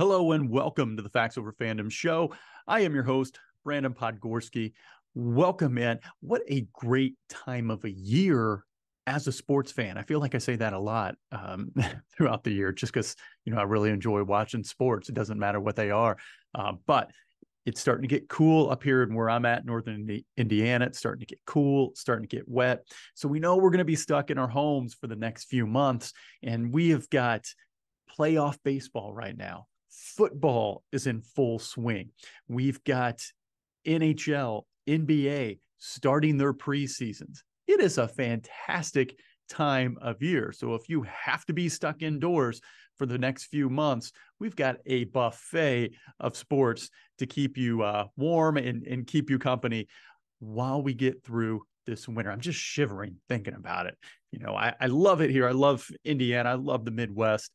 Hello and welcome to the Facts Over Fandom show. I am your host, Brandon Podgorski. Welcome in. What a great time of a year as a sports fan. I feel like I say that a lot throughout the year just because, I really enjoy watching sports. It doesn't matter what they are. But it's starting to get cool up here and where I'm at, northern Indiana. It's starting to get cool, starting to get wet. So we know we're going to be stuck in our homes for the next few months. And we have got playoff baseball right now. Football is in full swing. We've got NHL, NBA starting their preseasons. It is a fantastic time of year. So if you have to be stuck indoors for the next few months, we've got a buffet of sports to keep you warm and keep you company while we get through this winter. I'm just shivering thinking about it. I love it here. I love Indiana. I love the Midwest.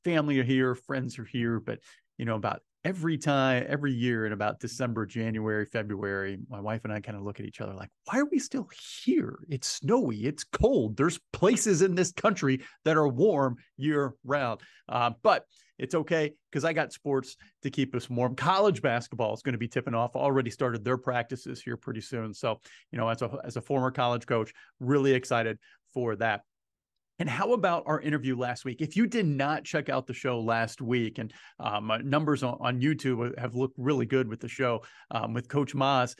Family are here, friends are here, but about every year in about December, January, February, my wife and I kind of look at each other like, why are we still here? It's snowy, it's cold. There's places in this country that are warm year round. But it's okay because I got sports to keep us warm. College basketball is going to be tipping off. Already started their practices here pretty soon. So, as a former college coach, really excited for that. And how about our interview last week? If you did not check out the show last week, and numbers on YouTube have looked really good with the show with Coach Maz.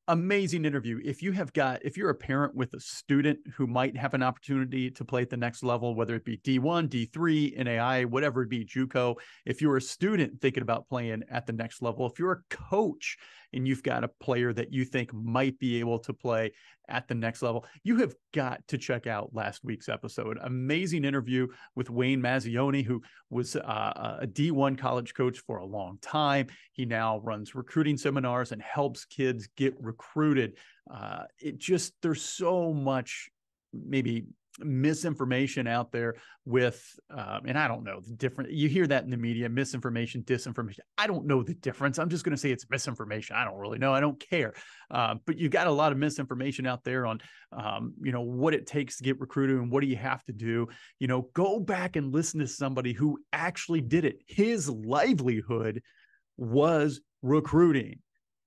Amazing interview. If you're a parent with a student who might have an opportunity to play at the next level, whether it be D1, D3, NAI, whatever it be, JUCO, if you're a student thinking about playing at the next level, if you're a coach and you've got a player that you think might be able to play at the next level, you have got to check out last week's episode. Amazing interview with Wayne Mazzioni, who was a D1 college coach for a long time. He now runs recruiting seminars and helps kids get recruited. There's so much maybe misinformation out there with, and I don't know the difference. You hear that in the media, misinformation, disinformation. I don't know the difference. I'm just going to say it's misinformation. I don't really know. I don't care. But you got a lot of misinformation out there on, what it takes to get recruited and what do you have to do. Go back and listen to somebody who actually did it. His livelihood was recruiting.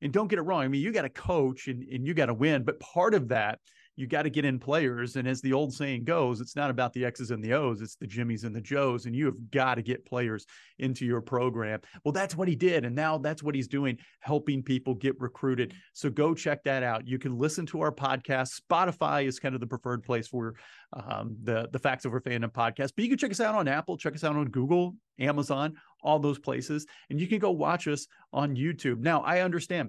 And don't get it wrong. I mean, you got to coach and you got to win, but part of that, you got to get in players. And as the old saying goes, it's not about the X's and the O's, it's the Jimmies and the Joes. And you have got to get players into your program. Well, that's what he did. And now that's what he's doing, helping people get recruited. So go check that out. You can listen to our podcast. Spotify is kind of the preferred place for the Facts Over Fandom podcast. But you can check us out on Apple, check us out on Google, Amazon, all those places. And you can go watch us on YouTube. Now, I understand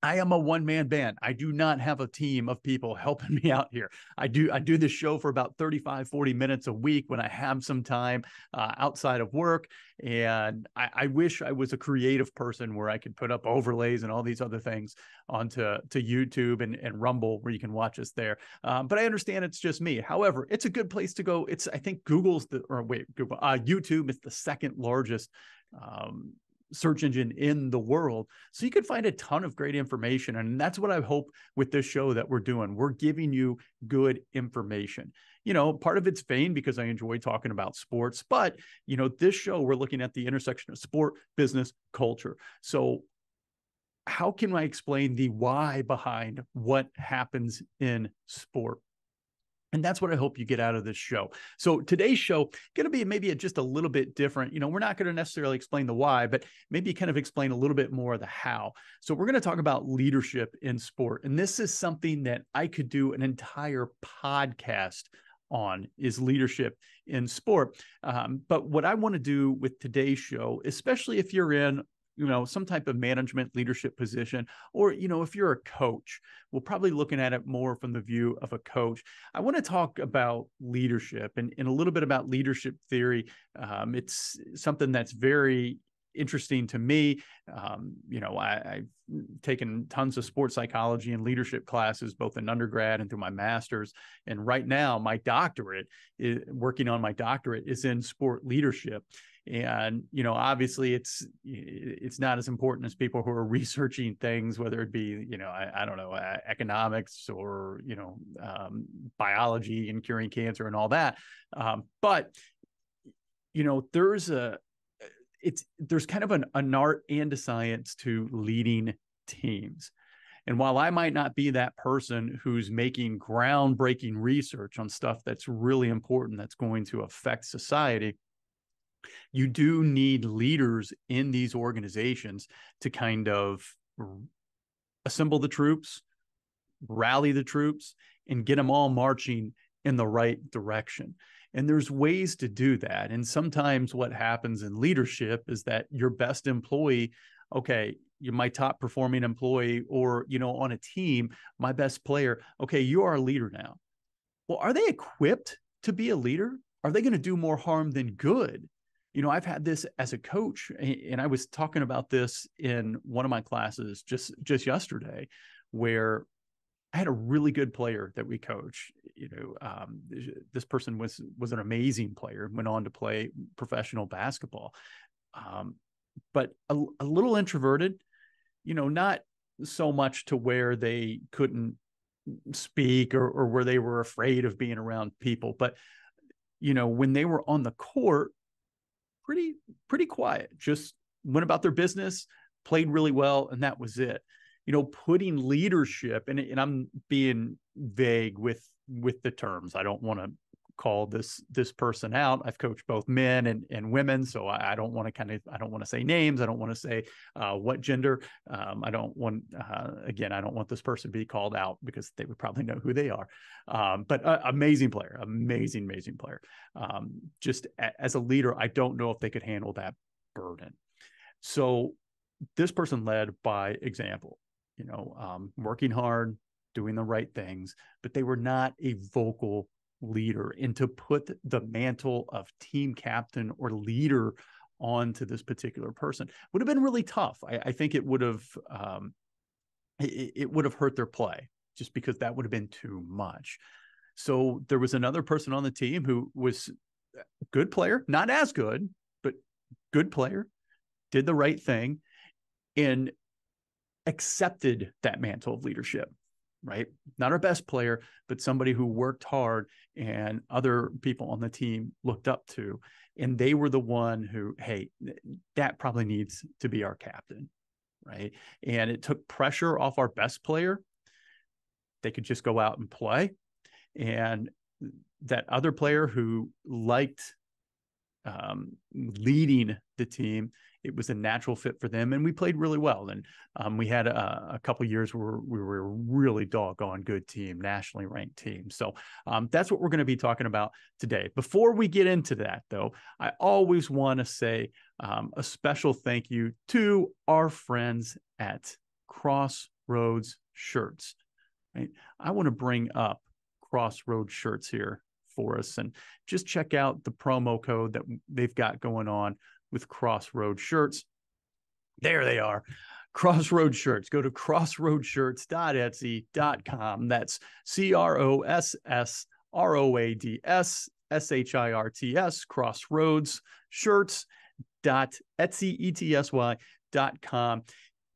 I am a one-man band. I do not have a team of people helping me out here. I do this show for about 35, 40 minutes a week when I have some time outside of work. And I wish I was a creative person where I could put up overlays and all these other things onto YouTube and Rumble where you can watch us there. But I understand it's just me. However, it's a good place to go. I think YouTube is the second largest search engine in the world. So you can find a ton of great information. And that's what I hope with this show that we're doing. We're giving you good information. Part of it's vain because I enjoy talking about sports, but this show, we're looking at the intersection of sport, business, culture. So how can I explain the why behind what happens in sport? And that's what I hope you get out of this show. So today's show going to be maybe just a little bit different. We're not going to necessarily explain the why, but maybe kind of explain a little bit more of the how. So we're going to talk about leadership in sport. And this is something that I could do an entire podcast on, is leadership in sport. But what I want to do with today's show, especially if you're in some type of management leadership position, or, if you're a coach, we're probably looking at it more from the view of a coach. I want to talk about leadership and a little bit about leadership theory. It's something that's very interesting to me. I've taken tons of sports psychology and leadership classes, both in undergrad and through my master's. And right now, working on my doctorate is in sport leadership. And, obviously it's not as important as people who are researching things, whether it be, I don't know, economics or, biology and curing cancer and all that. But, there's there's kind of an art and a science to leading teams. And while I might not be that person who's making groundbreaking research on stuff that's really important, that's going to affect society, you do need leaders in these organizations to kind of assemble the troops, rally the troops, and get them all marching in the right direction. And there's ways to do that. And sometimes what happens in leadership is that your best employee, okay, you're my top performing employee, or, on a team, my best player, okay, you are a leader now. Well, are they equipped to be a leader? Are they going to do more harm than good? I've had this as a coach, and I was talking about this in one of my classes just yesterday, where I had a really good player that we coach. This person was an amazing player, went on to play professional basketball, but a little introverted, not so much to where they couldn't speak or where they were afraid of being around people. But, when they were on the court, pretty quiet, just went about their business, played really well, and that was it. Putting leadership, and I'm being vague with the terms. I don't want to call this person out. I've coached both men and women, so I don't want to say names. I don't want to say what gender. I don't want this person to be called out, because they would probably know who they are. But amazing player, amazing player. Just as a leader, I don't know if they could handle that burden. So this person led by example. Working hard, doing the right things, but they were not a vocal leader. And to put the mantle of team captain or leader onto this particular person would have been really tough. I think it would have hurt their play, just because that would have been too much. So there was another person on the team who was a good player, not as good, but good player, did the right thing, and accepted that mantle of leadership, right? Not our best player, but somebody who worked hard and other people on the team looked up to. And they were the one who, hey, that probably needs to be our captain, right? And it took pressure off our best player. They could just go out and play. And that other player who liked leading the team, it was a natural fit for them, and we played really well. And we had a couple of years where we were a really doggone good team, nationally ranked team. So that's what we're going to be talking about today. Before we get into that, though, I always want to say a special thank you to our friends at Crossroads Shirts. Right? I want to bring up Crossroads Shirts here for us, and just check out the promo code that they've got going on with Crossroads Shirts. There they are, Crossroads Shirts. Go to crossroadshirts.etsy.com. That's CROSSROADSSHIRTS, Crossroads Shirts.etsy.com.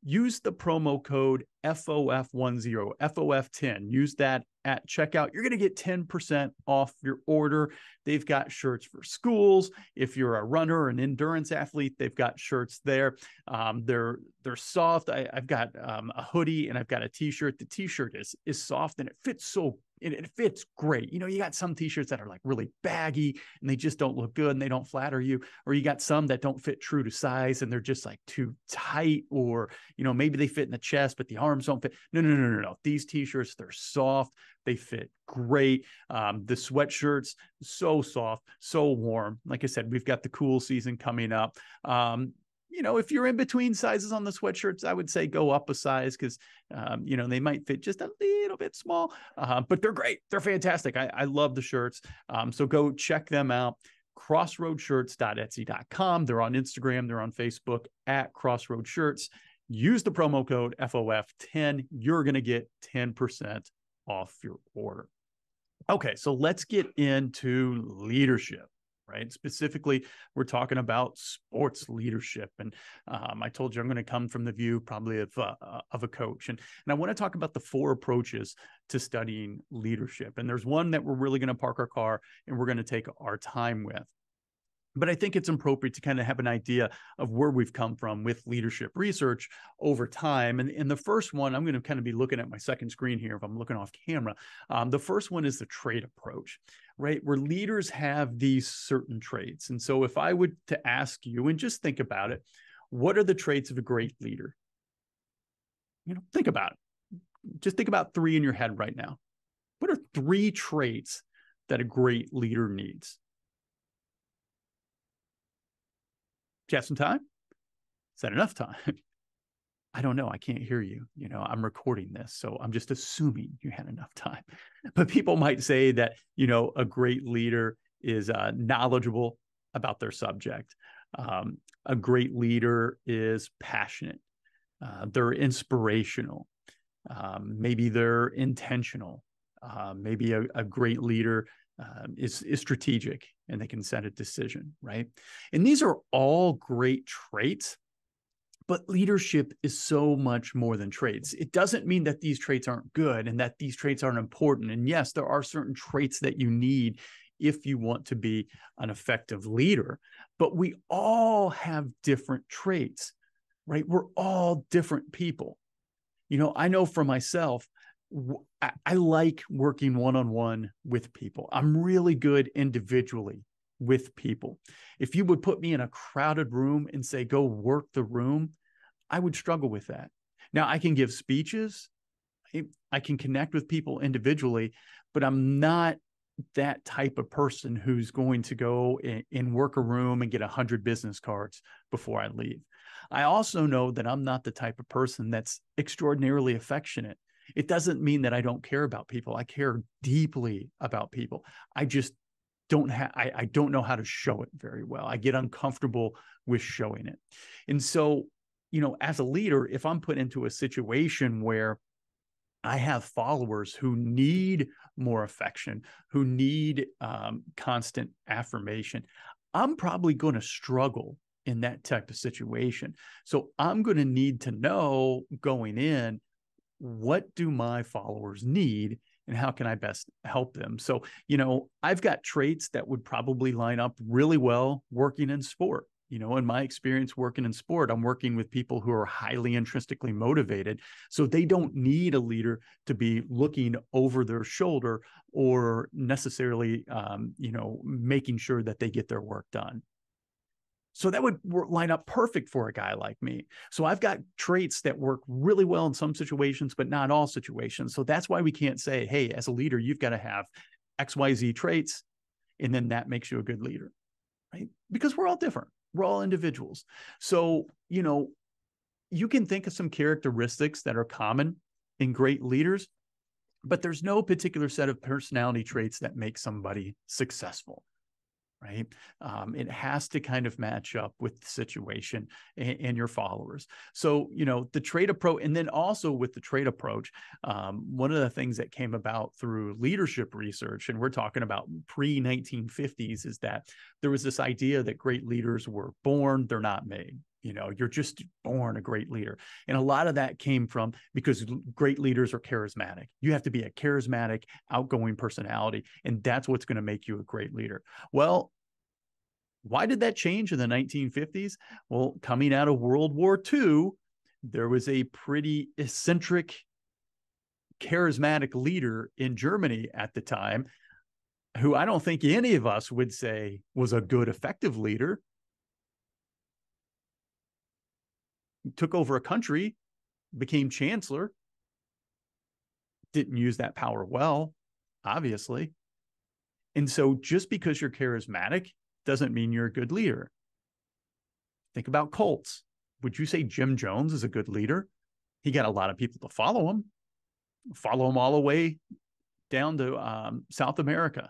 Use the promo code FOF10, FOF10. Use that at checkout. You're going to get 10% off your order. They've got shirts for schools. If you're a runner, an endurance athlete, they've got shirts there. They're soft. I've got a hoodie and I've got a t-shirt. The t-shirt is soft and it fits it fits great. You got some t-shirts that are like really baggy and they just don't look good and they don't flatter you. Or you got some that don't fit true to size and they're just like too tight, or, maybe they fit in the chest, but the arms don't fit. No. These t-shirts, they're soft. They fit great. The sweatshirts, so soft, so warm. Like I said, we've got the cool season coming up. If you're in between sizes on the sweatshirts, I would say go up a size, because, they might fit just a little bit small, but they're great. They're fantastic. I love the shirts. So go check them out. Crossroadshirts.etsy.com. They're on Instagram. They're on Facebook at Crossroad Shirts. Use the promo code FOF10. You're going to get 10% off your order. Okay, so let's get into leadership. Right? Specifically, we're talking about sports leadership. And I told you I'm going to come from the view probably of a coach. And I want to talk about the 4 approaches to studying leadership. And there's one that we're really going to park our car and we're going to take our time with. But I think it's appropriate to kind of have an idea of where we've come from with leadership research over time. And the first one, I'm going to kind of be looking at my second screen here if I'm looking off camera. The first one is the trait approach, right? Where leaders have these certain traits. And so if I would to ask you, and just think about it, what are the traits of a great leader? Think about it. Just think about 3 in your head right now. What are 3 traits that a great leader needs? Do you have some time? Is that enough time? I don't know. I can't hear you. I'm recording this, so I'm just assuming you had enough time. But people might say that, a great leader is knowledgeable about their subject. A great leader is passionate. They're inspirational. Maybe they're intentional. Maybe a great leader is strategic and they can set a decision, right? And these are all great traits, but leadership is so much more than traits. It doesn't mean that these traits aren't good and that these traits aren't important. And yes, there are certain traits that you need if you want to be an effective leader, but we all have different traits, right? We're all different people. I know for myself, I like working one-on-one with people. I'm really good individually with people. If you would put me in a crowded room and say, go work the room, I would struggle with that. Now, I can give speeches. I can connect with people individually, but I'm not that type of person who's going to go and work a room and get 100 business cards before I leave. I also know that I'm not the type of person that's extraordinarily affectionate. It doesn't mean that I don't care about people. I care deeply about people. I just I don't know how to show it very well. I get uncomfortable with showing it. And so, as a leader, if I'm put into a situation where I have followers who need more affection, who need constant affirmation, I'm probably going to struggle in that type of situation. So I'm going to need to know going in, what do my followers need and how can I best help them? So, I've got traits that would probably line up really well working in sport. In my experience working in sport, I'm working with people who are highly intrinsically motivated. So they don't need a leader to be looking over their shoulder or necessarily, making sure that they get their work done. So that would line up perfect for a guy like me. So I've got traits that work really well in some situations, but not all situations. So that's why we can't say, hey, as a leader, you've got to have XYZ traits, and then that makes you a good leader, right? Because we're all different. We're all individuals. So, you can think of some characteristics that are common in great leaders, but there's no particular set of personality traits that make somebody successful. Right? It has to kind of match up with the situation and your followers. So, the trait approach, and then also with the trait approach, one of the things that came about through leadership research, and we're talking about pre-1950s, is that there was this idea that great leaders were born, they're not made. You're just born a great leader. And a lot of that came from because great leaders are charismatic. You have to be a charismatic, outgoing personality, and that's what's going to make you a great leader. Well, why did that change in the 1950s? Well, coming out of World War II, there was a pretty eccentric, charismatic leader in Germany at the time who I don't think any of us would say was a good, effective leader. Took over a country, became chancellor, didn't use that power well, obviously. And so just because you're charismatic doesn't mean you're a good leader. Think about cults. Would you say Jim Jones is a good leader? He got a lot of people to follow him all the way down to South America,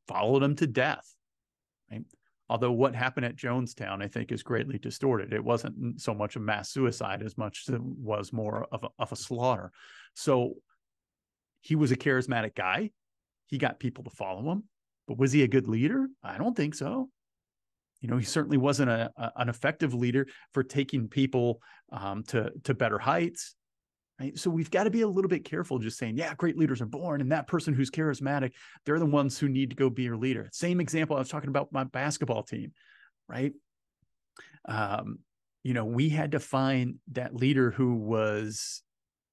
followed him to death, right? Although what happened at Jonestown, I think, is greatly distorted. It wasn't so much a mass suicide as much as it was more of a slaughter. So he was a charismatic guy. He got people to follow him. But was he a good leader? I don't think so. He certainly wasn't an effective leader for taking people to better heights. right? So we've got to be a little bit careful just saying, yeah, great leaders are born, and that person who's charismatic, they're the ones who need to go be your leader. Same example, I was talking about my basketball team, right? We had to find that leader who was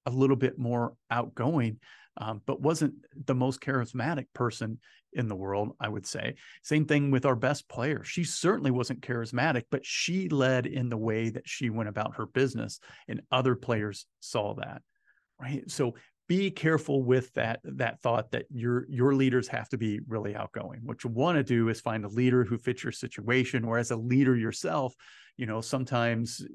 a little bit more outgoing, but wasn't the most charismatic person in the world, I would say. Same thing with our best player. She certainly wasn't charismatic, but she led in the way that she went about her business, and other players saw that, right? So be careful with that thought that your leaders have to be really outgoing. What you want to do is find a leader who fits your situation, or as a leader yourself, sometimes,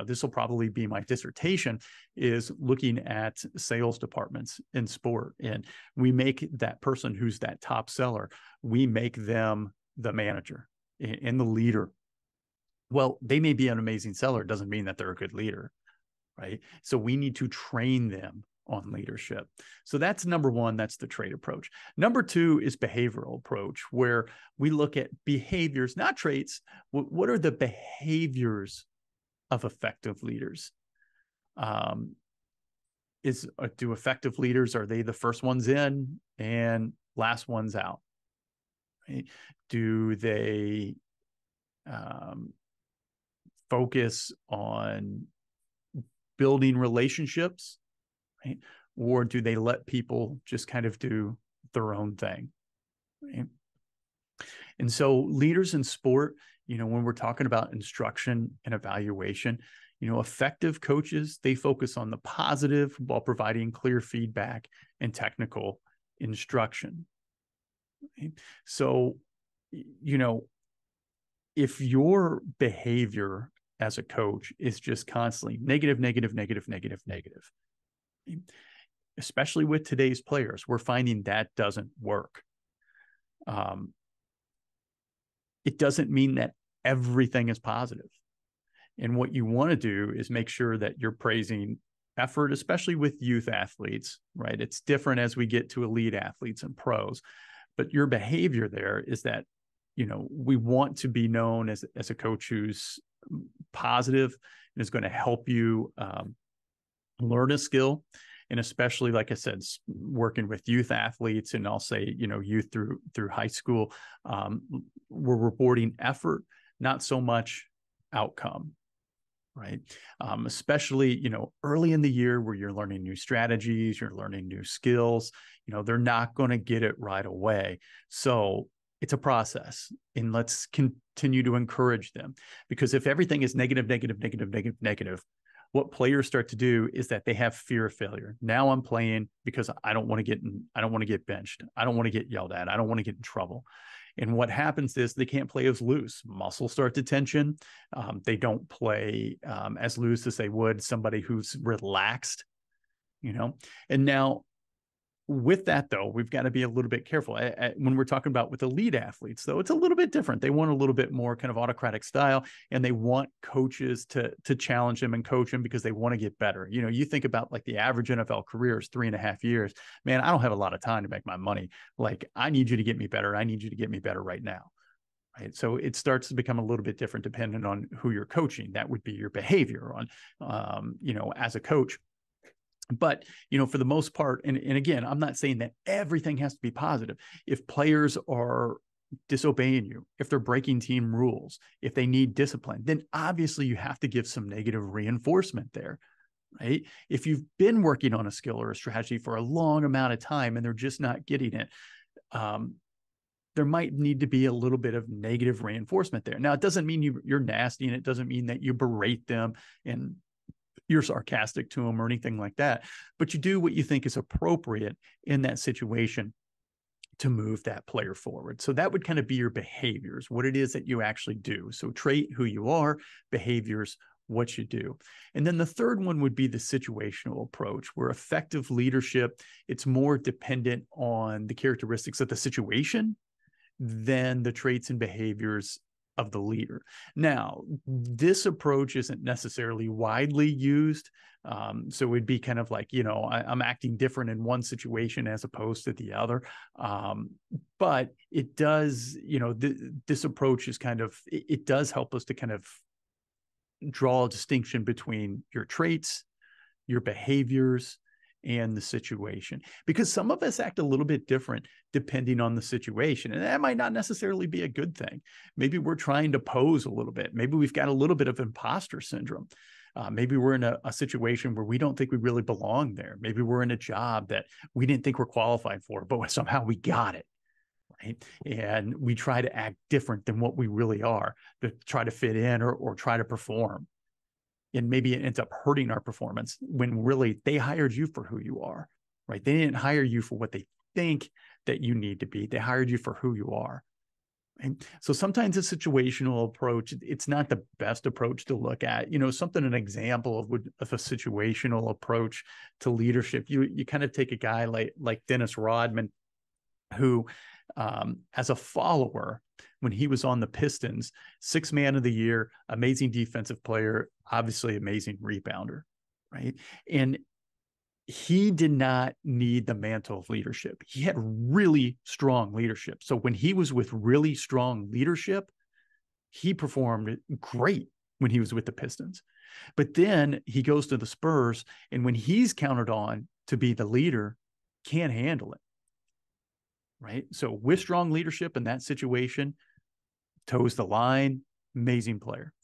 this will probably be my dissertation, is looking at sales departments in sport. And we make that person who's that top seller, we make them the manager and the leader. Well, they may be an amazing seller. It doesn't mean that they're a good leader, right? So we need to train them on leadership. So that's number one. That's the trait approach. Number two is behavioral approach, where we look at behaviors, not traits. What are the behaviors of effective leaders? Do effective leaders, are they the first ones in and last ones out? Right? Do they focus on building relationships? Right? Or do they let people just kind of do their own thing? Right? And so leaders in sport, when we're talking about instruction and evaluation, effective coaches, they focus on the positive while providing clear feedback and technical instruction. Right? So, if your behavior as a coach is just constantly negative, especially with today's players, we're finding that doesn't work. It doesn't mean that everything is positive. And what you want to do is make sure that you're praising effort, especially with youth athletes, right? It's different as we get to elite athletes and pros, but your behavior there is that, we want to be known as a coach who's positive and is going to help you learn a skill. And especially, like I said, working with youth athletes, and I'll say, youth through high school, we're rewarding effort, not so much outcome, right? Especially, early in the year where you're learning new strategies, you're learning new skills, they're not going to get it right away. So it's a process, and let's continue to encourage them, because if everything is negative, what players start to do is that they have fear of failure. Now I'm playing because I don't want to get benched. I don't want to get yelled at. I don't want to get in trouble. And what happens is they can't play as loose. Muscles start to tension. They don't play as loose as they would somebody who's relaxed, And now with that, though, we've got to be a little bit careful. When we're talking about with elite athletes, though, it's a little bit different. They want a little bit more kind of autocratic style, and they want coaches to challenge them and coach them because they want to get better. You think about like the average NFL career is 3.5 years. Man, I don't have a lot of time to make my money. Like, I need you to get me better. I need you to get me better right now. Right. So it starts to become a little bit different depending on who you're coaching. That would be your behavior on, as a coach. But, for the most part, and again, I'm not saying that everything has to be positive. If players are disobeying you, if they're breaking team rules, if they need discipline, then obviously you have to give some negative reinforcement there, right? If you've been working on a skill or a strategy for a long amount of time and they're just not getting it, there might need to be a little bit of negative reinforcement there. Now, it doesn't mean you're nasty, and it doesn't mean that you berate them and you're sarcastic to them or anything like that, but you do what you think is appropriate in that situation to move that player forward. So that would kind of be your behaviors, what it is that you actually do. So trait, who you are, behaviors, what you do. And then the third one would be the situational approach, where effective leadership, it's more dependent on the characteristics of the situation than the traits and behaviors of the leader. Now, this approach isn't necessarily widely used. So it'd be kind of like, I'm acting different in one situation as opposed to the other. But it does, this approach is kind of, it does help us to kind of draw a distinction between your traits, your behaviors, and the situation, because some of us act a little bit different depending on the situation. And that might not necessarily be a good thing. Maybe we're trying to pose a little bit. Maybe we've got a little bit of imposter syndrome. Maybe we're in a situation where we don't think we really belong there. Maybe we're in a job that we didn't think we're qualified for, but somehow we got it. Right. And we try to act different than what we really are to try to fit in or try to perform. And maybe it ends up hurting our performance when really they hired you for who you are, right? They didn't hire you for what they think that you need to be. They hired you for who you are. And so sometimes a situational approach, it's not the best approach to look at. An example of a situational approach to leadership. You kind of take a guy like Dennis Rodman, who as a follower, when he was on the Pistons, 6th man of the year, amazing defensive player, obviously amazing rebounder, right? And he did not need the mantle of leadership. He had really strong leadership. So when he was with really strong leadership, he performed great when he was with the Pistons. But then he goes to the Spurs, and when he's counted on to be the leader, can't handle it. Right. So with strong leadership in that situation, toes the line, amazing player.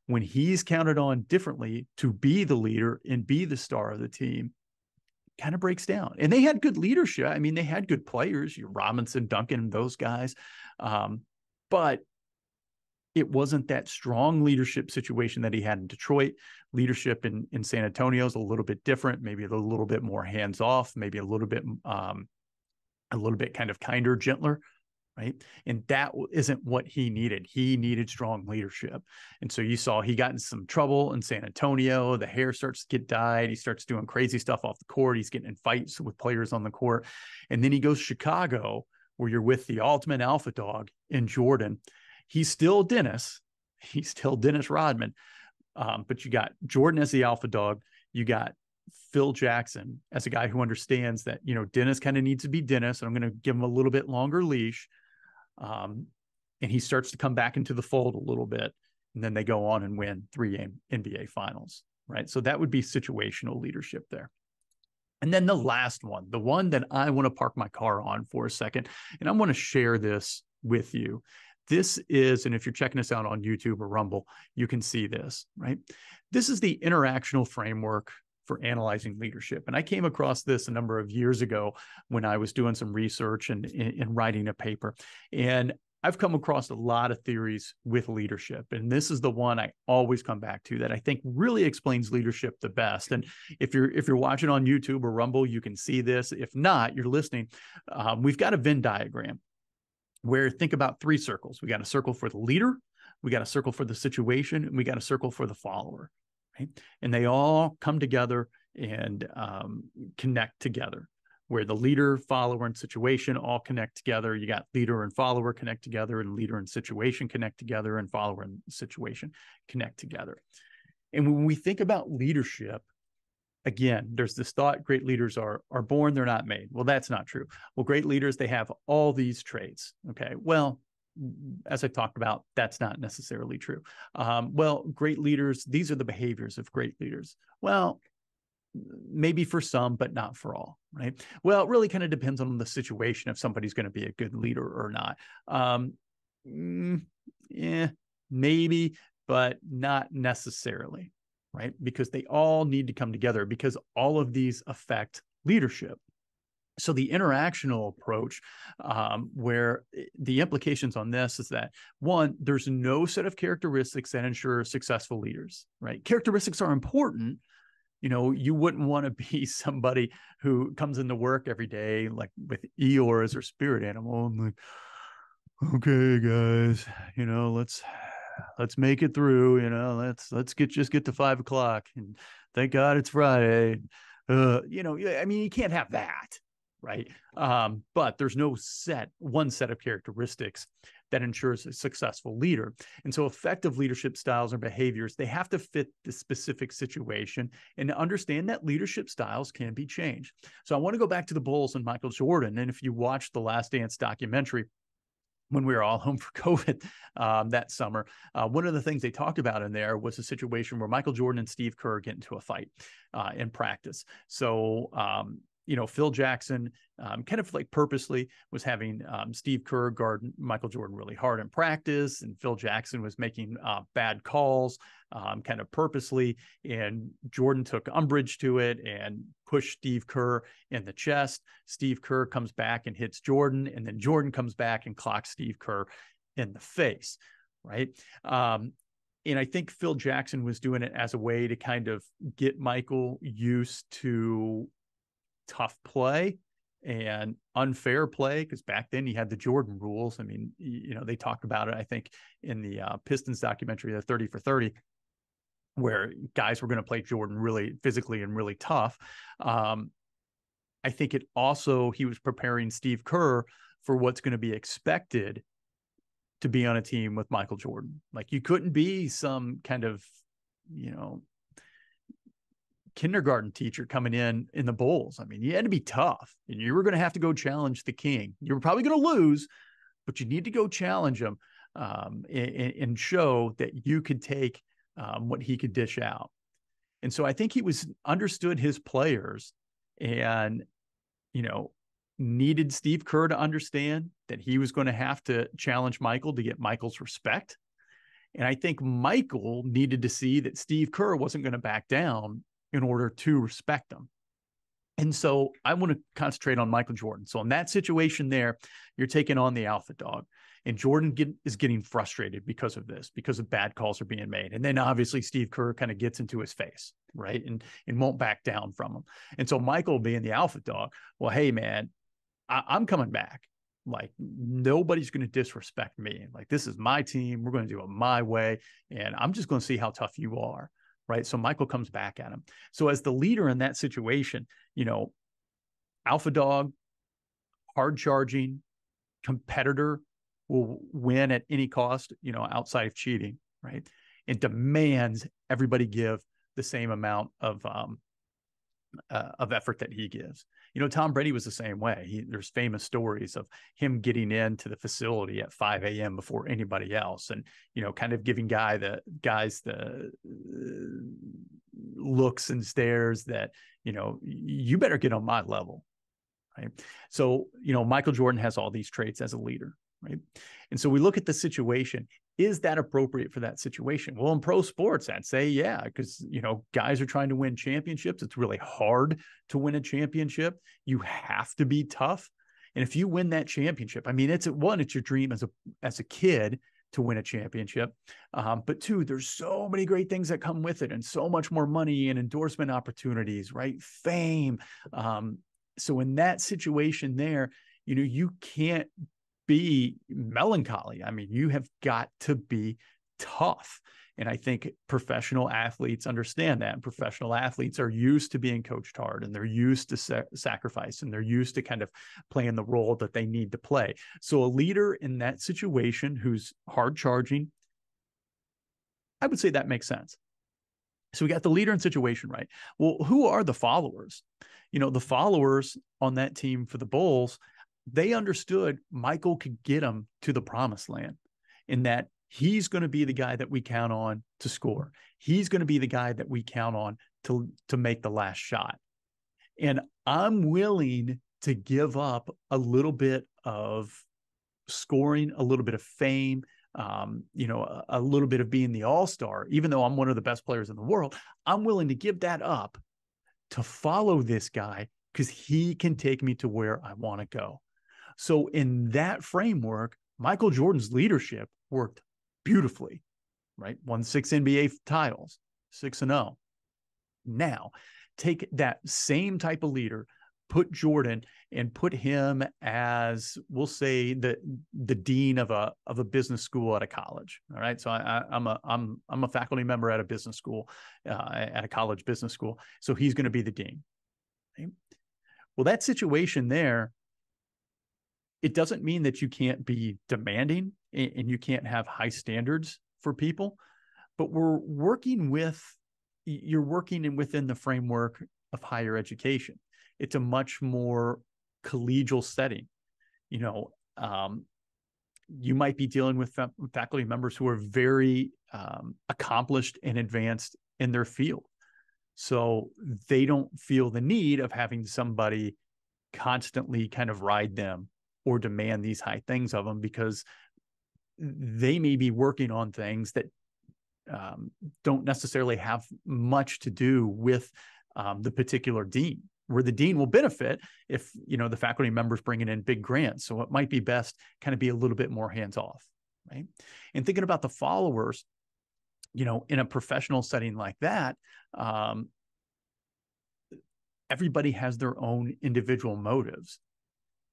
When he's counted on differently to be the leader and be the star of the team, kind of breaks down. And they had good leadership. I mean, they had good players, your Robinson, Duncan, those guys. But it wasn't that strong leadership situation that he had in Detroit. Leadership in San Antonio is a little bit different, maybe a little bit more hands off, maybe a little bit kind of kinder, gentler, right? And that isn't what he needed. He needed strong leadership. And so you saw he got in some trouble in San Antonio. The hair starts to get dyed. He starts doing crazy stuff off the court. He's getting in fights with players on the court. And then he goes to Chicago, where you're with the ultimate alpha dog in Jordan. He's still Dennis. He's still Dennis Rodman. But you got Jordan as the alpha dog. You got Phil Jackson as a guy who understands that, Dennis kind of needs to be Dennis, and I'm going to give him a little bit longer leash. And he starts to come back into the fold a little bit. And then they go on and win 3 NBA finals, right? So that would be situational leadership there. And then the last one, the one that I want to park my car on for a second, and I want to share this with you. This is, and if you're checking us out on YouTube or Rumble, you can see this, right? This is the interactional framework for analyzing leadership. And I came across this a number of years ago when I was doing some research and writing a paper. And I've come across a lot of theories with leadership. And this is the one I always come back to that I think really explains leadership the best. And if you're watching on YouTube or Rumble, you can see this. If not, you're listening. We've got a Venn diagram where think about 3 circles. We got a circle for the leader, we got a circle for the situation, and we got a circle for the follower. Right? And they all come together and connect together, where the leader, follower, and situation all connect together. You got leader and follower connect together, and leader and situation connect together, and follower and situation connect together. And when we think about leadership, again, there's this thought great leaders are born, they're not made. Well, that's not true. Well, great leaders, they have all these traits. Okay, well, as I talked about, that's not necessarily true. Well, great leaders, these are the behaviors of great leaders. Well, maybe for some, but not for all, right? Well, it really kind of depends on the situation if somebody's going to be a good leader or not. Maybe, but not necessarily, right? Because they all need to come together because all of these affect leadership. So the interactional approach, where the implications on this is that, one, there's no set of characteristics that ensure successful leaders, right? Characteristics are important. You wouldn't want to be somebody who comes into work every day, like with Eeyore as their spirit animal. I'm like, okay, guys, let's make it through, let's just get to 5 o'clock and thank God it's Friday. You can't have that. Right. But there's no one set of characteristics that ensures a successful leader. And so effective leadership styles or behaviors, they have to fit the specific situation and understand that leadership styles can be changed. So I want to go back to the Bulls and Michael Jordan. And if you watch the Last Dance documentary, when we were all home for COVID that summer, one of the things they talked about in there was a situation where Michael Jordan and Steve Kerr get into a fight in practice. So, Phil Jackson kind of like purposely was having Steve Kerr guard Michael Jordan really hard in practice, and Phil Jackson was making bad calls kind of purposely, and Jordan took umbrage to it and pushed Steve Kerr in the chest. Steve Kerr comes back and hits Jordan, and then Jordan comes back and clocks Steve Kerr in the face, right? And I think Phil Jackson was doing it as a way to kind of get Michael used to tough play and unfair play, because back then you had the Jordan rules. I mean, they talked about it, I think, in the Pistons documentary, the 30 for 30, where guys were going to play Jordan really physically and really tough. I think he was preparing Steve Kerr for what's going to be expected to be on a team with Michael Jordan. Like, you couldn't be some kind of, kindergarten teacher coming in the Bulls. I mean, you had to be tough, and you were going to have to go challenge the king. You were probably going to lose, but you need to go challenge him and show that you could take what he could dish out. And so I think he understood his players, and, needed Steve Kerr to understand that he was going to have to challenge Michael to get Michael's respect. And I think Michael needed to see that Steve Kerr wasn't going to back down in order to respect him. And so I want to concentrate on Michael Jordan. So in that situation there, you're taking on the alpha dog, and Jordan is getting frustrated because of this, because of bad calls are being made. And then obviously Steve Kerr kind of gets into his face, right? And won't back down from him. And so Michael, being the alpha dog, well, hey man, I'm coming back. Like, nobody's going to disrespect me. Like, this is my team. We're going to do it my way. And I'm just going to see how tough you are. Right. So Michael comes back at him. So as the leader in that situation, alpha dog, hard charging competitor will win at any cost, outside of cheating. Right. And demands everybody give the same amount of effort that he gives. Tom Brady was the same way. There's famous stories of him getting into the facility at 5 a.m. before anybody else, and kind of giving guys the looks and stares that you better get on my level, right? So Michael Jordan has all these traits as a leader, right? And so we look at the situation. Is that appropriate for that situation? Well, in pro sports, I'd say, yeah, because, guys are trying to win championships. It's really hard to win a championship. You have to be tough. And if you win that championship, I mean, it's your dream as a kid to win a championship. But two, there's so many great things that come with it, and so much more money and endorsement opportunities, right? Fame. So in that situation there, you can't be melancholy. I mean, you have got to be tough. And I think professional athletes understand that. And professional athletes are used to being coached hard, and they're used to sacrifice, and they're used to kind of playing the role that they need to play. So a leader in that situation who's hard charging, I would say that makes sense. So we got the leader and situation right. Well, who are the followers? The followers on that team for the Bulls, they understood Michael could get them to the promised land, in that he's going to be the guy that we count on to score. He's going to be the guy that we count on to make the last shot. And I'm willing to give up a little bit of scoring, a little bit of fame, a little bit of being the all-star, even though I'm one of the best players in the world. I'm willing to give that up to follow this guy, because he can take me to where I want to go. So in that framework, Michael Jordan's leadership worked beautifully, right? Won 6 NBA titles, 6-0. Now, take that same type of leader, put Jordan, and put him as, we'll say, the dean of a business school at a college. All right. So I'm a faculty member at a business school, at a college business school. So he's going to be the dean. Okay? Well, that situation there, it doesn't mean that you can't be demanding and you can't have high standards for people, but you're working within the framework of higher education. It's a much more collegial setting. you might be dealing with faculty members who are very accomplished and advanced in their field. So they don't feel the need of having somebody constantly kind of ride them or demand these high things of them, because they may be working on things that don't necessarily have much to do with the particular dean, where the dean will benefit if, the faculty members bringing in big grants. So it might be best kind of be a little bit more hands-off, right? And thinking about the followers, in a professional setting like that, everybody has their own individual motives.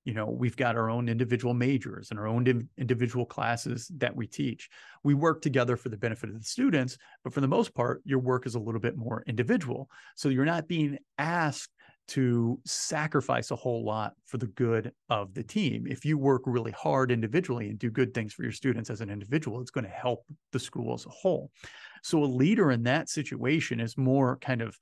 We've got our own individual majors and our own individual classes that we teach. We work together for the benefit of the students, but for the most part, your work is a little bit more individual. So you're not being asked to sacrifice a whole lot for the good of the team. If you work really hard individually and do good things for your students as an individual, it's going to help the school as a whole. So a leader in that situation is more kind of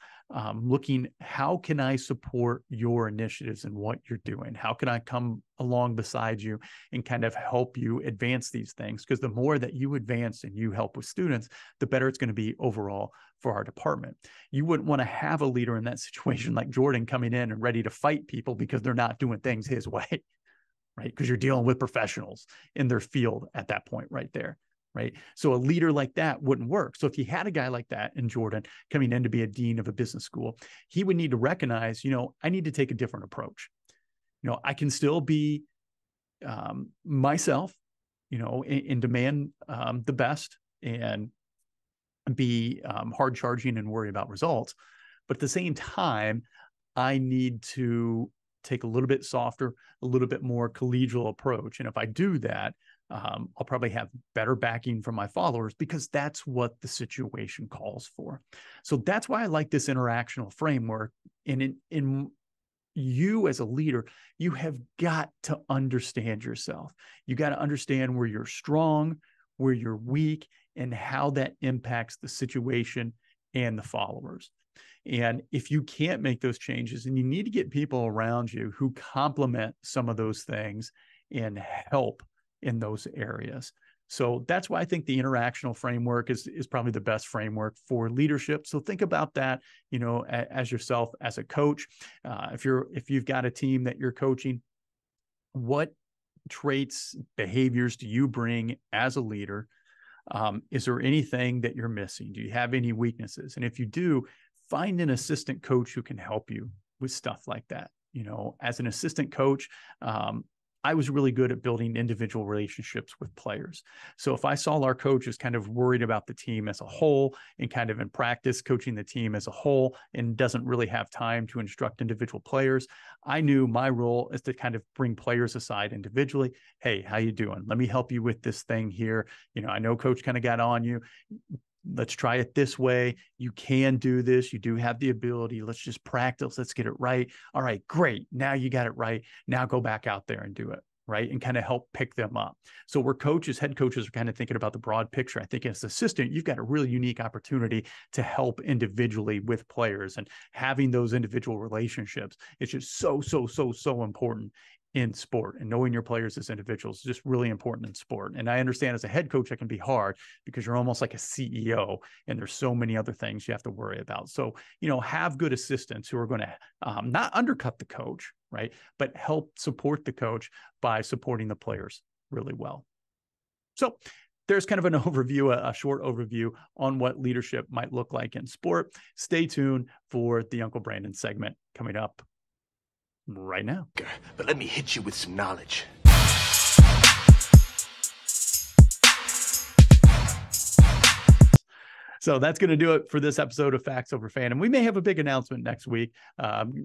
looking, how can I support your initiatives and what you're doing? How can I come along beside you and kind of help you advance these things? Because the more that you advance and you help with students, the better it's going to be overall for our department. You wouldn't want to have a leader in that situation like Jordan coming in and ready to fight people because they're not doing things his way, right? Because you're dealing with professionals in their field at that point right there. Right. So a leader like that wouldn't work. So if you had a guy like that in Jordan coming in to be a dean of a business school, he would need to recognize, I need to take a different approach. I can still be myself, and demand the best and be hard charging and worry about results. But at the same time, I need to take a little bit softer, a little bit more collegial approach. And if I do that, I'll probably have better backing from my followers, because that's what the situation calls for. So that's why I like this interactional framework. And in you as a leader, you have got to understand yourself. You got to understand where you're strong, where you're weak, and how that impacts the situation and the followers. And if you can't make those changes, and you need to get people around you who complement some of those things and help in those areas. So that's why I think the interactional framework is probably the best framework for leadership. So think about that, as yourself as a coach. If you've got a team that you're coaching, what traits, behaviors do you bring as a leader? Is there anything that you're missing? Do you have any weaknesses? And if you do, find an assistant coach who can help you with stuff like that. As an assistant coach, I was really good at building individual relationships with players. So if I saw our coach is kind of worried about the team as a whole and kind of in practice coaching the team as a whole and doesn't really have time to instruct individual players, I knew my role is to kind of bring players aside individually. Hey, how you doing? Let me help you with this thing here. I know coach kind of got on you. Let's try it this way. You can do this. You do have the ability. Let's just practice. Let's get it right. All right, great. Now you got it right. Now go back out there and do it. Right. And kind of help pick them up. So where head coaches are kind of thinking about the broad picture, I think as an assistant, you've got a really unique opportunity to help individually with players, and having those individual relationships is just so important in sport, and knowing your players as individuals is just really important in sport. And I understand as a head coach, it can be hard because you're almost like a CEO and there's so many other things you have to worry about. So, have good assistants who are going to not undercut the coach, right, but help support the coach by supporting the players really well. So there's kind of an overview, a short overview on what leadership might look like in sport. Stay tuned for the Uncle Brandon segment coming up right now. But let me hit you with some knowledge. So that's going to do it for this episode of Facts Over Fandom. We may have a big announcement next week.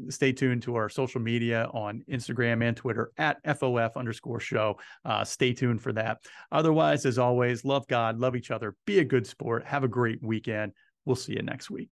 Stay tuned to our social media on Instagram and Twitter at FOF_show. Stay tuned for that. Otherwise, as always, love God, love each other, be a good sport. Have a great weekend. We'll see you next week.